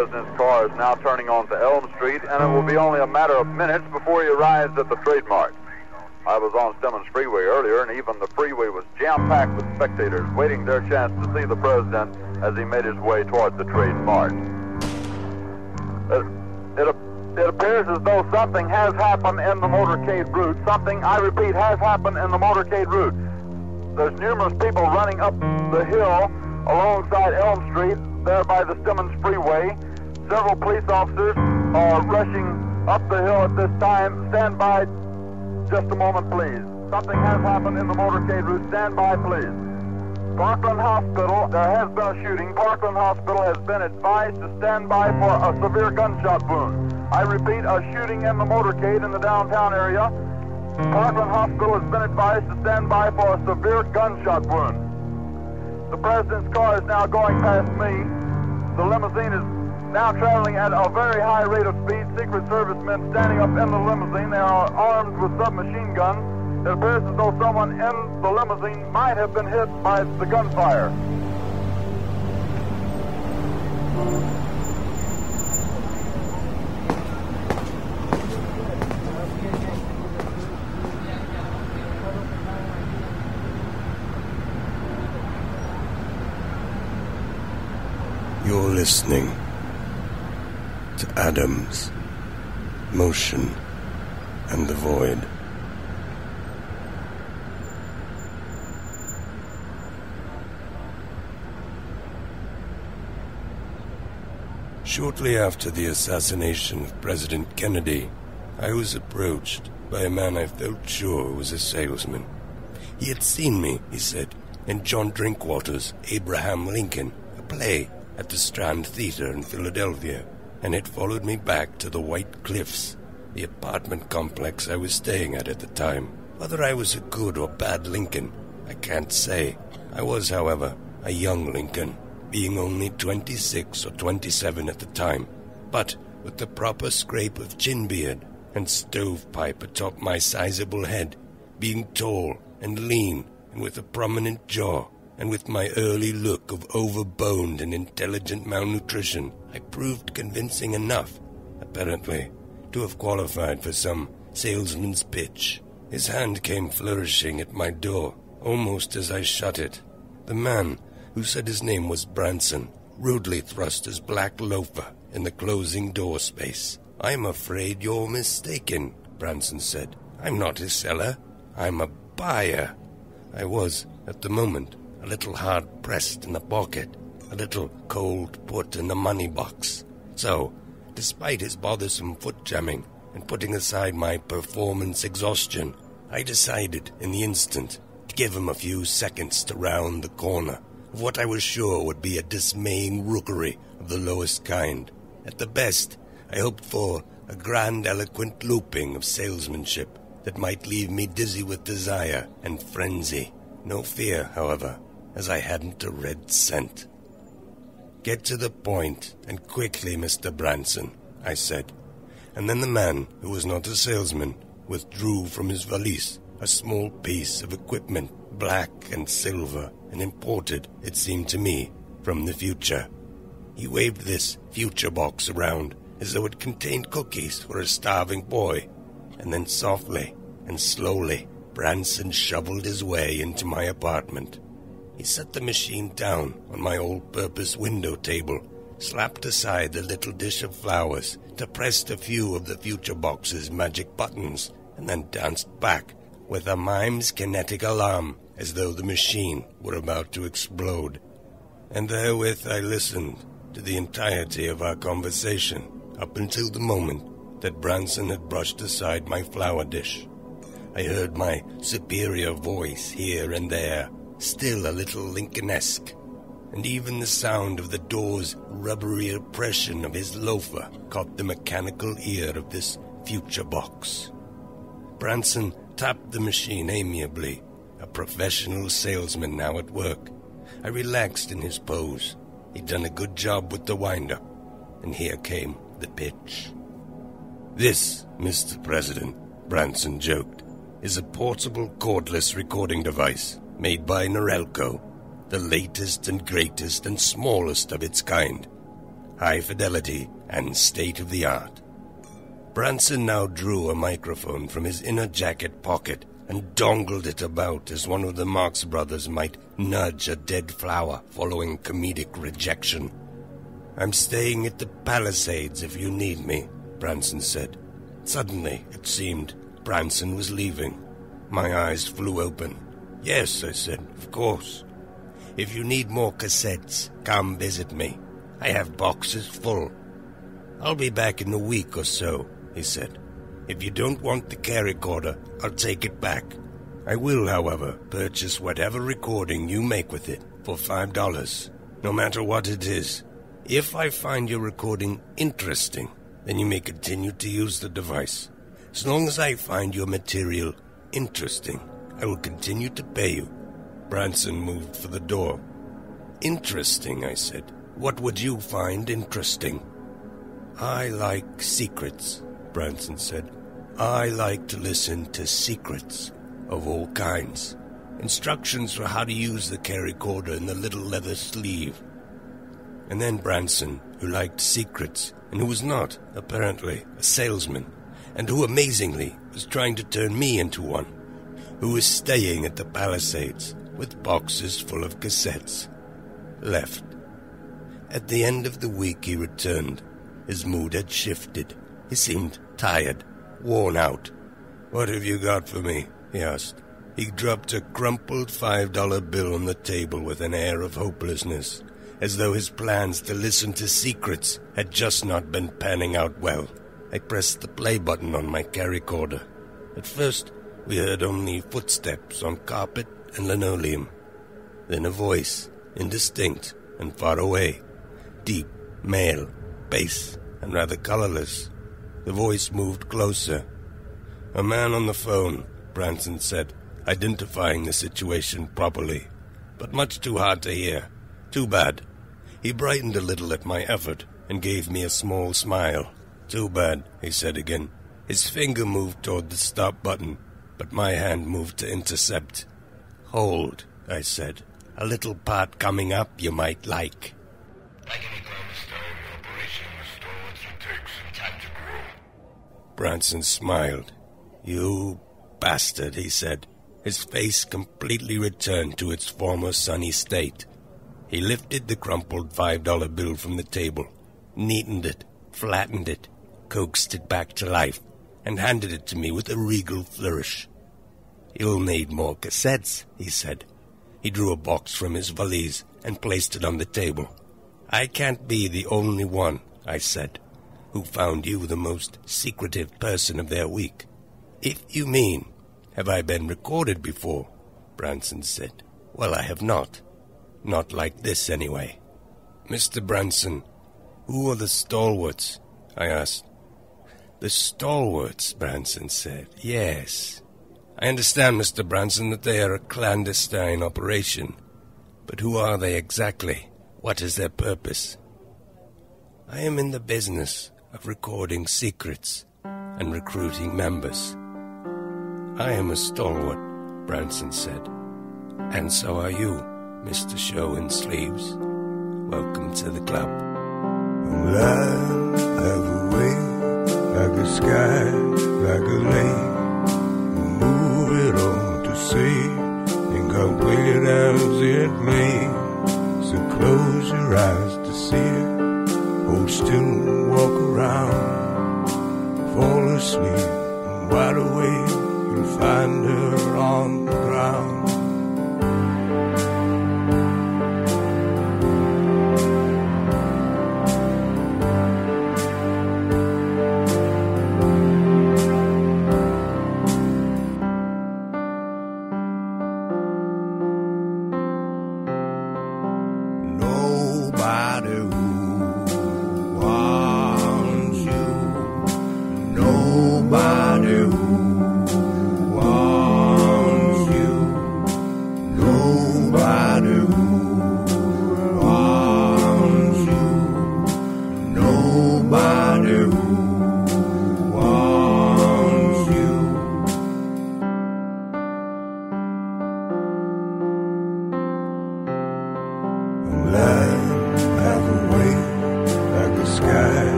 President's car is now turning onto Elm Street, and it will be only a matter of minutes before he arrives at the trademark. I was on Stemmons Freeway earlier, and even the freeway was jam-packed with spectators waiting their chance to see the President as he made his way toward the trademark. It appears as though something has happened in the motorcade route. Something, I repeat, has happened in the motorcade route. There's numerous people running up the hill alongside Elm Street, there by the Stemmons Freeway. Several police officers are rushing up the hill at this time. Stand by just a moment, please. Something has happened in the motorcade route. Stand by, please. Parkland Hospital, there has been a shooting. Parkland Hospital has been advised to stand by for a severe gunshot wound. I repeat, a shooting in the motorcade in the downtown area. Parkland Hospital has been advised to stand by for a severe gunshot wound. The President's car is now going past me. The limousine is now traveling at a very high rate of speed. Secret Service men standing up in the limousine. They are armed with submachine guns. It appears as though someone in the limousine might have been hit by the gunfire. You're listening to Adams, Motion, and the Void. Shortly after the assassination of President Kennedy, I was approached by a man I felt sure was a salesman. He had seen me, he said, in John Drinkwater's Abraham Lincoln, a play at the Strand Theater in Philadelphia, and had followed me back to the White Cliffs, the apartment complex I was staying at the time. Whether I was a good or bad Lincoln, I can't say. I was, however, a young Lincoln, being only 26 or 27 at the time, but with the proper scrape of chin beard and stovepipe atop my sizable head, being tall and lean and with a prominent jaw, and with my early look of overboned and intelligent malnutrition, I proved convincing enough, apparently, to have qualified for some salesman's pitch. His hand came flourishing at my door, almost as I shut it. The man, who said his name was Branson, rudely thrust his black loafer in the closing door space. "I'm afraid you're mistaken," Branson said. "I'm not a seller. I'm a buyer." I was, at the moment, a little hard-pressed in the pocket, a little cold put in the money box. So, despite his bothersome foot-jamming and putting aside my performance exhaustion, I decided in the instant to give him a few seconds to round the corner of what I was sure would be a dismaying rookery of the lowest kind. At the best, I hoped for a grandiloquent looping of salesmanship that might leave me dizzy with desire and frenzy. No fear, however, as I hadn't a red cent. "Get to the point, and quickly, Mr. Branson," I said. And then the man, who was not a salesman, withdrew from his valise a small piece of equipment, black and silver, and imported, it seemed to me, from the future. He waved this future box around as though it contained cookies for a starving boy, and then softly and slowly Branson shoveled his way into my apartment. He set the machine down on my all-purpose window table, slapped aside the little dish of flowers, depressed a few of the future box's magic buttons, and then danced back with a mime's kinetic alarm, as though the machine were about to explode. And therewith I listened to the entirety of our conversation, up until the moment that Branson had brushed aside my flower dish. I heard my superior voice here and there, still a little Lincolnesque, and even the sound of the door's rubbery oppression of his loafer caught the mechanical ear of this future box. Branson tapped the machine amiably, a professional salesman now at work. I relaxed in his pose. He'd done a good job with the wind-up, and here came the pitch. "This, Mr. President," Branson joked, "is a portable cordless recording device made by Norelco, the latest and greatest and smallest of its kind. high fidelity, and state-of-the-art. Branson now drew a microphone from his inner jacket pocket and dongled it about as one of the Marx Brothers might nudge a dead flower following comedic rejection. "I'm staying at the Palisades if you need me," Branson said. Suddenly, it seemed, Branson was leaving. My eyes flew open. "Yes," I said, "of course. If you need more cassettes, come visit me. I have boxes full." "I'll be back in a week or so," he said. "If you don't want the camcorder, I'll take it back. I will, however, purchase whatever recording you make with it for $5, no matter what it is. If I find your recording interesting, then you may continue to use the device. As long as I find your material interesting, I will continue to pay you." Branson moved for the door. "Interesting," I said. "What would you find interesting?" "I like secrets," Branson said. "I like to listen to secrets of all kinds. Instructions for how to use the camcorder in the little leather sleeve." And then Branson, who liked secrets, and who was not, apparently, a salesman, and who, amazingly, was trying to turn me into one, who was staying at the Palisades with boxes full of cassettes, left. At the end of the week he returned. His mood had shifted. He seemed tired, worn out. "What have you got for me?" he asked. He dropped a crumpled $5 bill on the table with an air of hopelessness, as though his plans to listen to secrets had just not been panning out well. I pressed the play button on my camcorder. At first, we heard only footsteps on carpet and linoleum. Then a voice, indistinct and far away, deep, male, bass, and rather colorless. The voice moved closer. "A man on the phone," Branson said, identifying the situation properly. "But much too hard to hear. Too bad." He brightened a little at my effort and gave me a small smile. "Too bad," he said again. His finger moved toward the stop button, but my hand moved to intercept. "Hold," I said. "A little part coming up you might like." Like any clandestine operation, the Stalwarts will take some time to grow. Branson smiled. "You bastard," he said. His face completely returned to its former sunny state. He lifted the crumpled $5 bill from the table, neatened it, flattened it, coaxed it back to life, and handed it to me with a regal flourish. "You'll need more cassettes," he said. He drew a box from his valise and placed it on the table. "I can't be the only one," I said, "who found you the most secretive person of their week." "If you mean, have I been recorded before?" Branson said. "Well, I have not. Not like this, anyway." "Mr. Branson, who are the Stalwarts?" I asked. "The Stalwarts," Branson said. "Yes. I understand, Mr. Branson, that they are a clandestine operation. But who are they exactly? What is their purpose?" "I am in the business of recording secrets and recruiting members." "I am a stalwart," Branson said. "And so are you, Mr. Show in Sleeves. Welcome to the club." Life have a way, like a sky, like a lake. Move it on to see, think how great as it may. So close your eyes to see it, hold still and walk around. Fall asleep and wide awake, you'll find her on the ground. Nobody who wants you, nobody who wants you, nobody who wants you, nobody who wants you. Life have a way, like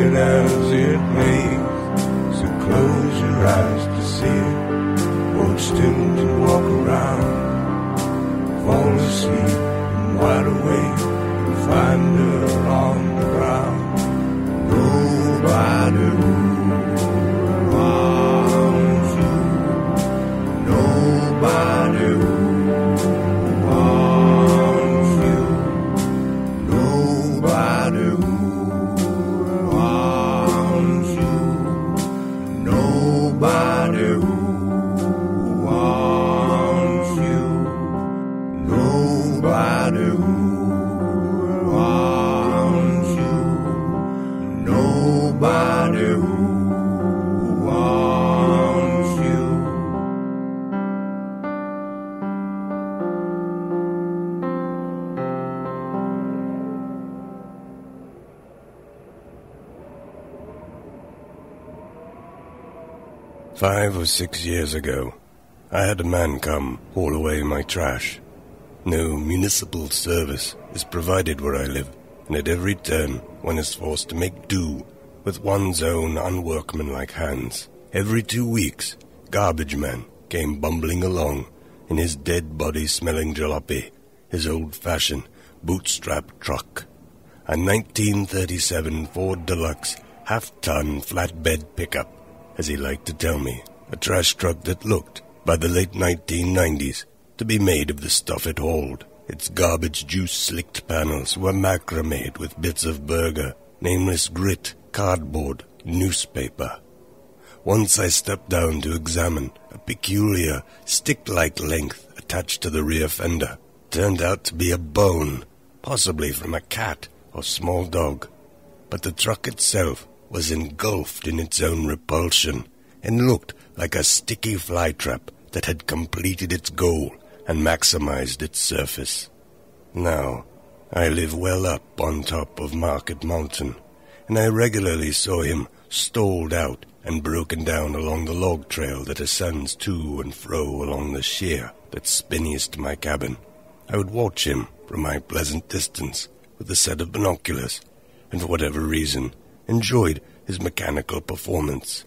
it as it may. So close your eyes to see it. Hold still to walk around. Fall asleep and wide awake and find her on the ground. Nobody wants you. Nobody wants you. Nobody wants you. Nobody wants you. Nobody wants you. Nobody wants you. 5 or 6 years ago, I had a man come haul away my trash. No municipal service is provided where I live, and at every turn one is forced to make do with one's own unworkmanlike hands. Every 2 weeks, Garbageman came bumbling along in his dead body smelling jalopy, his old-fashioned bootstrap truck, a 1937 Ford Deluxe half-ton flatbed pickup, as he liked to tell me, a trash truck that looked, by the late 1990s, to be made of the stuff it hauled. Its garbage juice-slicked panels were macrameed with bits of burger, nameless grit, cardboard, newspaper. Once I stepped down to examine a peculiar, stick-like length attached to the rear fender. Turned out to be a bone, possibly from a cat or small dog. But the truck itself was engulfed in its own repulsion and looked like a sticky flytrap that had completed its goal and maximized its surface. Now, I live well up on top of Market Mountain, and I regularly saw him stalled out and broken down along the log trail that ascends to and fro along the sheer that spinnies to my cabin. I would watch him from my pleasant distance with a set of binoculars, and for whatever reason, enjoyed his mechanical performance.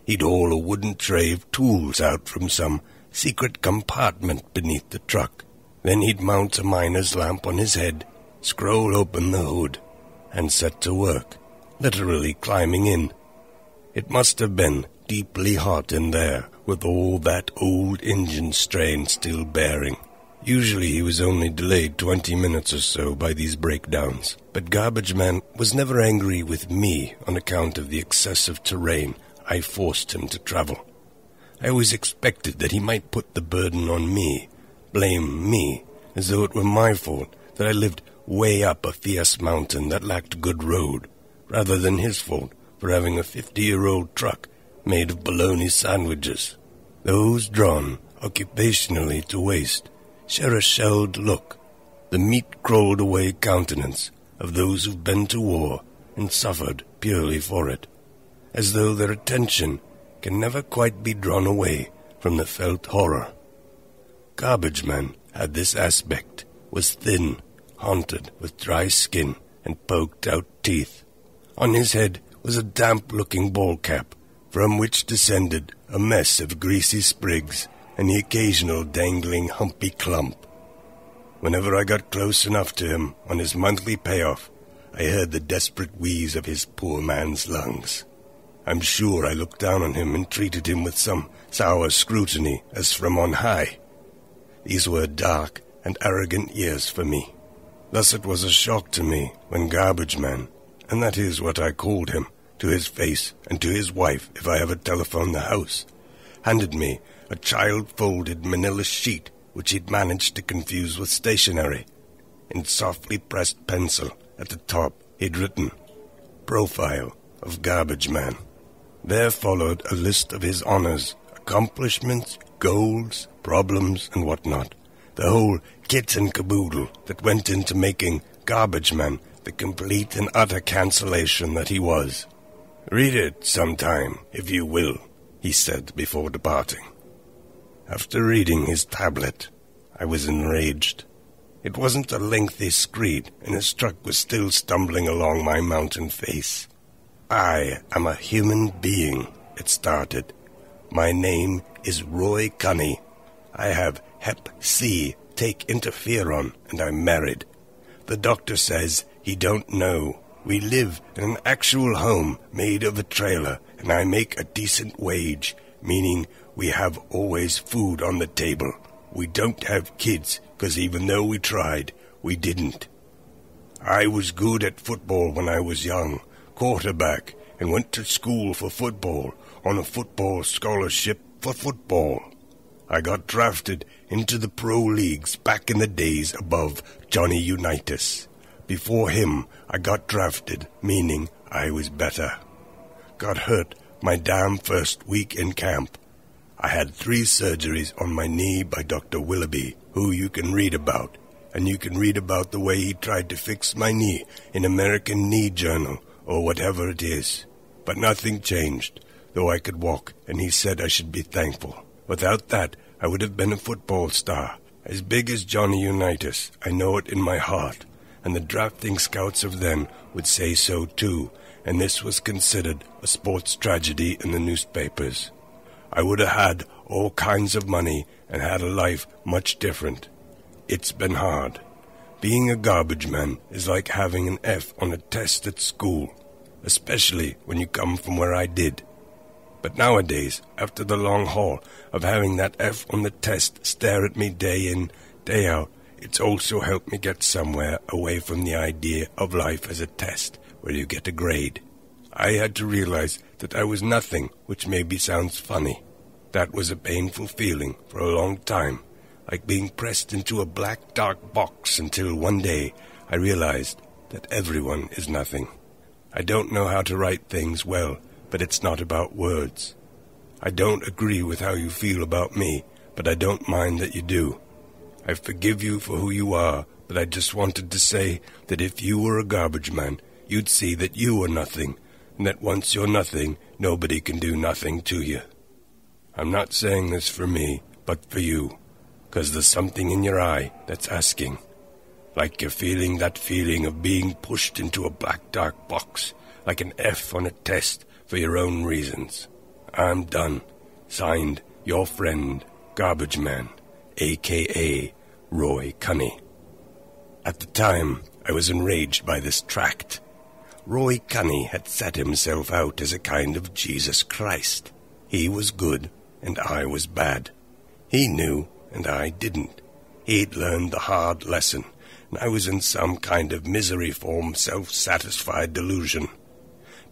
He'd haul a wooden tray of tools out from some secret compartment beneath the truck. Then he'd mount a miner's lamp on his head, scroll open the hood, and set to work, literally climbing in. It must have been deeply hot in there, with all that old engine strain still bearing. Usually he was only delayed 20 minutes or so by these breakdowns, but Garbageman was never angry with me on account of the excessive terrain I forced him to travel. I always expected that he might put the burden on me, blame me, as though it were my fault that I lived way up a fierce mountain that lacked good road, rather than his fault for having a 50-year-old truck made of bologna sandwiches. Those drawn occupationally to waste share a shelled look, the meat-crawled away countenance of those who've been to war and suffered purely for it, as though their attention can never quite be drawn away from the felt horror. Garbageman had this aspect, was thin, haunted with dry skin and poked-out teeth. On his head was a damp-looking ball cap, from which descended a mess of greasy sprigs and the occasional dangling humpy clump. Whenever I got close enough to him on his monthly payoff, I heard the desperate wheeze of his poor man's lungs. I'm sure I looked down on him and treated him with some sour scrutiny as from on high. These were dark and arrogant years for me. Thus it was a shock to me when Garbageman, and that is what I called him, to his face and to his wife if I ever telephoned the house, handed me a child-folded manila sheet which he'd managed to confuse with stationery. In softly pressed pencil at the top he'd written, "Profile of Garbageman." There followed a list of his honors, accomplishments, goals, problems, and whatnot. The whole kit and caboodle that went into making Garbageman the complete and utter cancellation that he was. "Read it sometime, if you will," he said before departing. After reading his tablet, I was enraged. It wasn't a lengthy screed, and his truck was still stumbling along my mountain face. I am a human being, it started. My name is Roy Cunny. I have Hep C, take interferon, and I'm married. The doctor says he don't know. We live in an actual home made of a trailer, and I make a decent wage, meaning we have always food on the table. We don't have kids, 'cause even though we tried, we didn't. I was good at football when I was young, quarterback, and went to school for football, on a football scholarship for football. I got drafted into the pro leagues back in the days above Johnny Unitas. Before him, I got drafted, meaning I was better. Got hurt my damn first week in camp. I had 3 surgeries on my knee by Dr. Willoughby, who you can read about, and you can read about the way he tried to fix my knee in American Knee Journal, or whatever it is. But nothing changed, though I could walk, and he said I should be thankful. Without that, I would have been a football star, as big as Johnny Unitas. I know it in my heart, and the drafting scouts of then would say so too, and this was considered a sports tragedy in the newspapers. I would have had all kinds of money and had a life much different. It's been hard. Being a garbage man is like having an F on a test at school, especially when you come from where I did. But nowadays, after the long haul of having that F on the test stare at me day in, day out, it's also helped me get somewhere away from the idea of life as a test where you get a grade. I had to realize that I was nothing, which maybe sounds funny. That was a painful feeling for a long time, like being pressed into a black dark box, until one day I realized that everyone is nothing. I don't know how to write things well, but it's not about words. I don't agree with how you feel about me, but I don't mind that you do. I forgive you for who you are, but I just wanted to say that if you were a garbage man, you'd see that you were nothing, and that once you're nothing, nobody can do nothing to you. I'm not saying this for me, but for you, 'cause there's something in your eye that's asking. Like you're feeling that feeling of being pushed into a black dark box, like an F on a test for your own reasons. I'm done. Signed, your friend, Garbageman, a.k.a. Roy Cunny. At the time, I was enraged by this tract. Roy Cunny had set himself out as a kind of Jesus Christ. He was good, and I was bad. He knew, and I didn't. He'd learned the hard lesson, and I was in some kind of misery-form, self-satisfied delusion.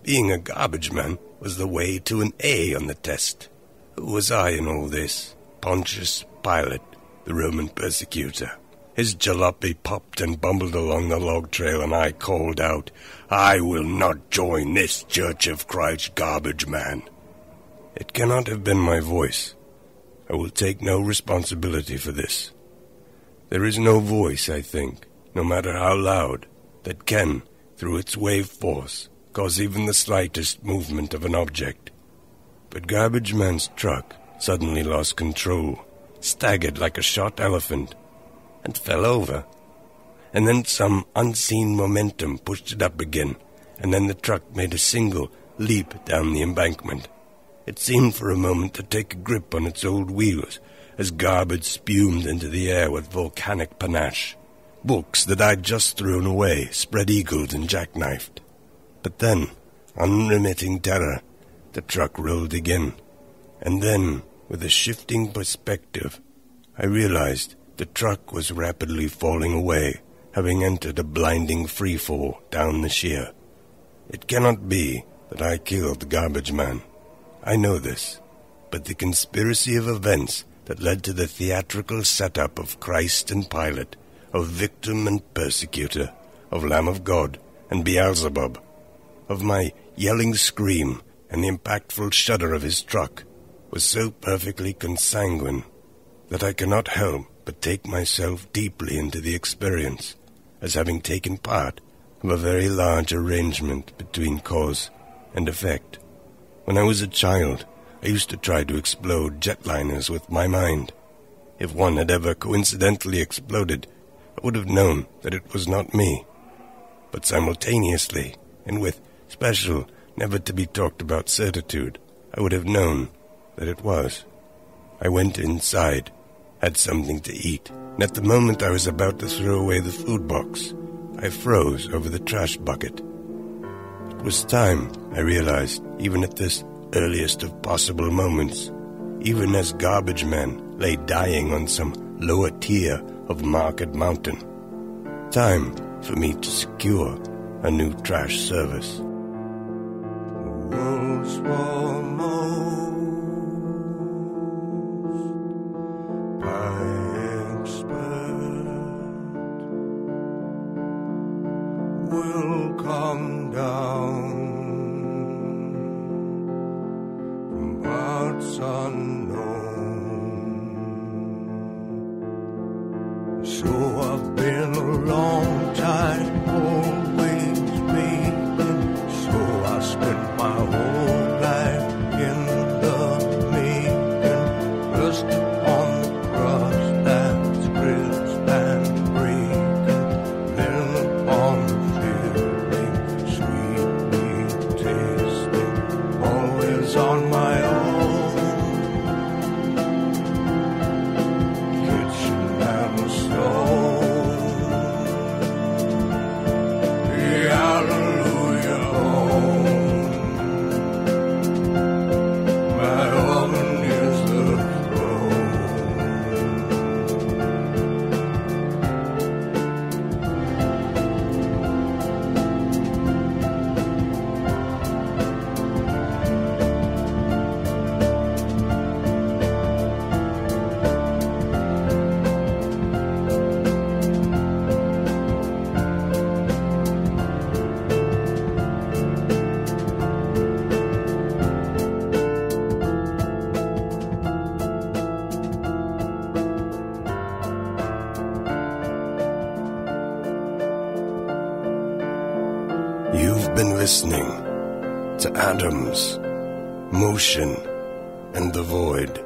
Being a garbage man was the way to an A on the test. Who was I in all this? Pontius Pilate, the Roman persecutor. His jalopy popped and bumbled along the log trail, and I called out, "I will not join this Church of Christ garbage man." It cannot have been my voice. I will take no responsibility for this. There is no voice, I think, no matter how loud, that can, through its wave force, cause even the slightest movement of an object. But Garbage Man's truck suddenly lost control, staggered like a shot elephant, and fell over. And then some unseen momentum pushed it up again, and then the truck made a single leap down the embankment. It seemed for a moment to take a grip on its old wheels as garbage spumed into the air with volcanic panache. Books that I'd just thrown away spread-eagled and jackknifed. But then, unremitting terror, the truck rolled again. And then, with a shifting perspective, I realized the truck was rapidly falling away, having entered a blinding freefall down the sheer. It cannot be that I killed the Garbage Man. I know this, but the conspiracy of events that led to the theatrical setup of Christ and Pilate, of victim and persecutor, of Lamb of God and Beelzebub, of my yelling scream and the impactful shudder of his truck, was so perfectly consanguine that I cannot help but take myself deeply into the experience, as having taken part of a very large arrangement between cause and effect. When I was a child, I used to try to explode jetliners with my mind. If one had ever coincidentally exploded, I would have known that it was not me. But simultaneously, and with special never to be talked about certitude, I would have known that it was. I went inside, had something to eat, and at the moment I was about to throw away the food box, I froze over the trash bucket. It was time, I realized, even at this earliest of possible moments, even as Garbageman lay dying on some lower tier of Market Mountain. Time for me to secure a new trash service. The world swarm by expert will come down from parts unknown. So I've been a long time always making, so I spent my whole life in the making, just on the crust that's crisp and breaking, then upon the filling, sweetly tasting, always on my own. Kitchen and stove. You've been listening to Atoms, Motion, and the Void.